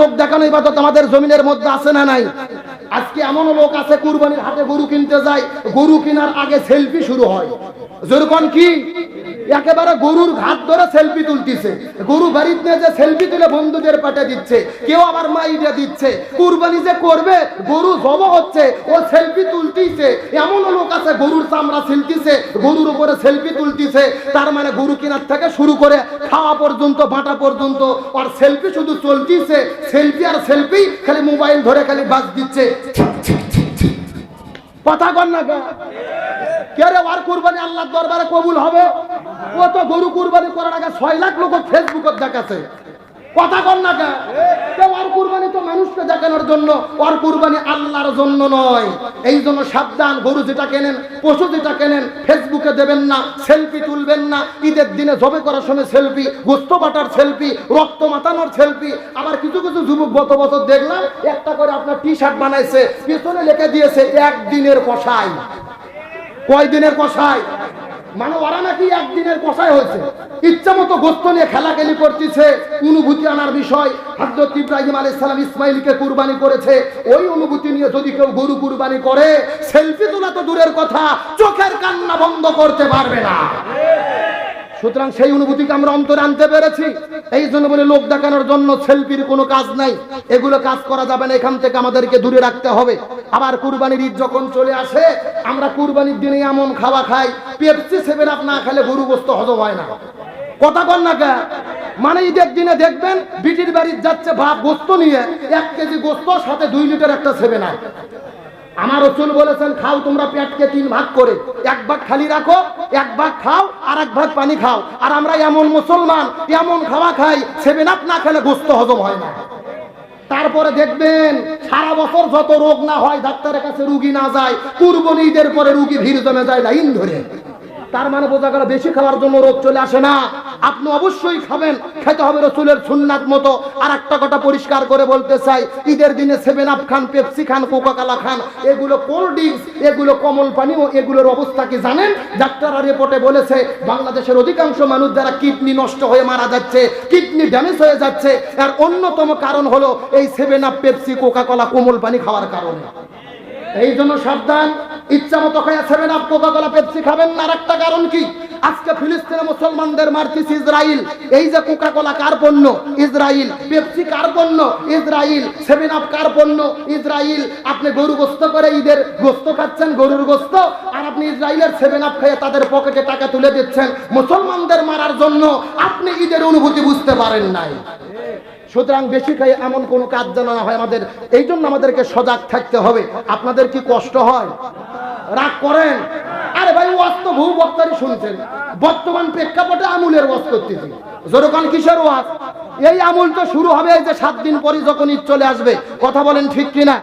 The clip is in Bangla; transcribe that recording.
লোক দেখানো ইবাদত আমাদের জমিনের মধ্যে আছে না নাই? আজকে এমন লোক আছে কুরবানির হাটে গরু কিনতে যায়, গরু কেনার আগে সেলফি শুরু হয়। যেরকম কি একেবারে গরুর ঘাট ধরে সেলফি তুলতিছে, গরু বাড়িতে নিয়ে যে সেলফি তুলে বন্ধুদের পাঠে দিচ্ছে, কেউ আবার মাইডে দিচ্ছে। কুরবানি যে করবে, গরু জব হচ্ছে, ও সেলফি তুলতিছে। এমন লোক আছে গরুর চামড়া ছিলতিছে, গরুর উপরে সেলফি তুলতিছে। তার মানে গরু কেনার থেকে শুরু করে খাওয়া পর্যন্ত, বাটা পর্যন্ত আর সেলফি শুধু চলতিছে। সেলফি আর সেলফি, খালি মোবাইল ধরে খালি বাজ দিচ্ছে। কথা কন না কে রে? আর কুরবানি আল্লাহর দরবারে কবুল হবে? ও তো গরু কুরবানি করার আগে 6 লাখ লোক ফেসবুকে দেখাচ্ছে। কথা কন না কে? আর কুরবানি তো মানুষকে দেখানোর জন্য, আর কুরবানি আল্লাহর জন্য নয়। এই জন্য সাবধান, গরু যেটা কেনেন, পশু যেটা কেনেন, ফেসবুকে দেবেন না, সেলফি তুলবেন না। ঈদের দিনে জবে করার সময় সেলফি, গোস্ত বাটার সেলফি, রক্ত মাতানোর সেলফি। আবার কিছু কিছু যুবক গত বছর দেখলাম একটা করে আপনার টি শার্ট বানাইছে, পিছনে লিখে দিয়েছে 1 দিনের কষাই। কয় দিনের কষাই? মানে ওরা নাকি 1 দিনের কষাই হয়েছে। ইচ্ছা মতো গোস্ত নিয়ে খেলাখেলি করতেছে। অনুভূতি আনার বিষয়, হযরত ইব্রাহিম আলাইহিস সালাম ইসমাইলকে কুরবানি করেছে। ওই অনুভূতি নিয়ে যদি কেউ গরু কুরবানি করে, সেলফি তোলা তো দূরের কথা, চোখের কান্না বন্ধ করতে পারবে না। সুতরাং সেই অনুভূতিকে আমরা অন্তরে আনতে পেরেছি। এই জন্য বলে লোক দেখানোর জন্য সেলফির কোনো কাজ নাই, এগুলো কাজ করা যাবে না। এখান থেকে আমাদেরকে দূরে রাখতে হবে। আবার কুরবানির ঈদ যখন চলে আসে, আমরা কুরবানির দিনে এমন খাওয়া খাই, পেপসি 7 আপ না খেলে গরু গোস্ত হজম হয় না। কথা কন না কে? মানে ঈদের দিনে দেখবেন বিটির বাড়ির যাচ্ছে বাপ গোস্ত নিয়ে, 1 কেজি গোস্ত সাথে 2 লিটার একটা 7 আপ। আমার রাসূল বলেছেন, খাও তোমরা পেটকে 3 ভাগ করে, 1 ভাগ খালি রাখো, 1 ভাগ খাও, আর 1 ভাগ পানি খাও। আর আমরা এমন মুসলমান, এমন খাওয়া খাই, 7 আপ না খেলে গোস্ত হজম হয় না। তারপরে দেখবেন সারা বছর যত রোগ না হয়, ডাক্তারের কাছে রোগী না যায়, কুরবানি ঈদের পরে রোগী ভিড় জমে যায় লাইন ধরে। তার মানে বোঝা গেল বেশি খাওয়ার জন্য রোগ চলে আসে না। আপনি অবশ্যই খাবেন, খেতে হবে রাসূলের সুন্নাত মতো। আর একটা কথা পরিষ্কার করে বলতে চাই, ঈদের দিনে 7 আপ খান, পেপসি খান, কোকা কোলা খান, এগুলো কোল্ড ড্রিঙ্কস, এগুলো কমল পানীয়, এগুলোর অবস্থা কি জানেন? ডাক্তাররা রিপোর্টে বলেছে বাংলাদেশের অধিকাংশ মানুষ যারা কিডনি নষ্ট হয়ে মারা যাচ্ছে, কিডনি ড্যামেজ হয়ে যাচ্ছে, এর অন্যতম কারণ হলো এই 7 আপ, পেপসি, কোকা কোলা, কোমল পানি খাওয়ার কারণে। এই জন্য সাবধান, ইচ্ছা মতো খায় 7 আপ, কোকা কোলা, পেপসি খাবেন না। আর একটা কারণ কি? আজকে ফিলিস্তিনে মুসলমানদের মারতেছে ইসরায়েল। এই যে কোকা কোলা কার পণ্য? ইসরায়েল। পেপসি কার পণ্য? ইসরায়েল। 7 আপ কার পণ্য? ইসরায়েল। আপনি গরু গোস্ত করে ঈদের গোস্ত খাচ্ছেন, গরুর গোস্ত, আর আপনি ইসরায়েলের 7 আপ খেয়ে তাদের পকেটে টাকা তুলে দিচ্ছেন মুসলমানদের মারার জন্য। আপনি ঈদের অনুভূতি বুঝতে পারেন নাই। সুতরাং বেশি খাই এমন কোন কাজ যেন না হয় আমাদের। এই জন্য আমাদেরকে সজাগ থাকতে হবে। আপনাদের কি কষ্ট হয়? রাগ করেন? আরে ভাই, ওয়াজ তো বহু বক্তারই শুনছেন। বর্তমান প্রেক্ষাপটে আমুলের ওয়াজ করতেছি। যেরকম কিসের ওয়াজ? এই আমুল তো শুরু হবে এই যে 7 দিন পরে যখন ঈদ চলে আসবে। কথা বলেন ঠিক কিনা?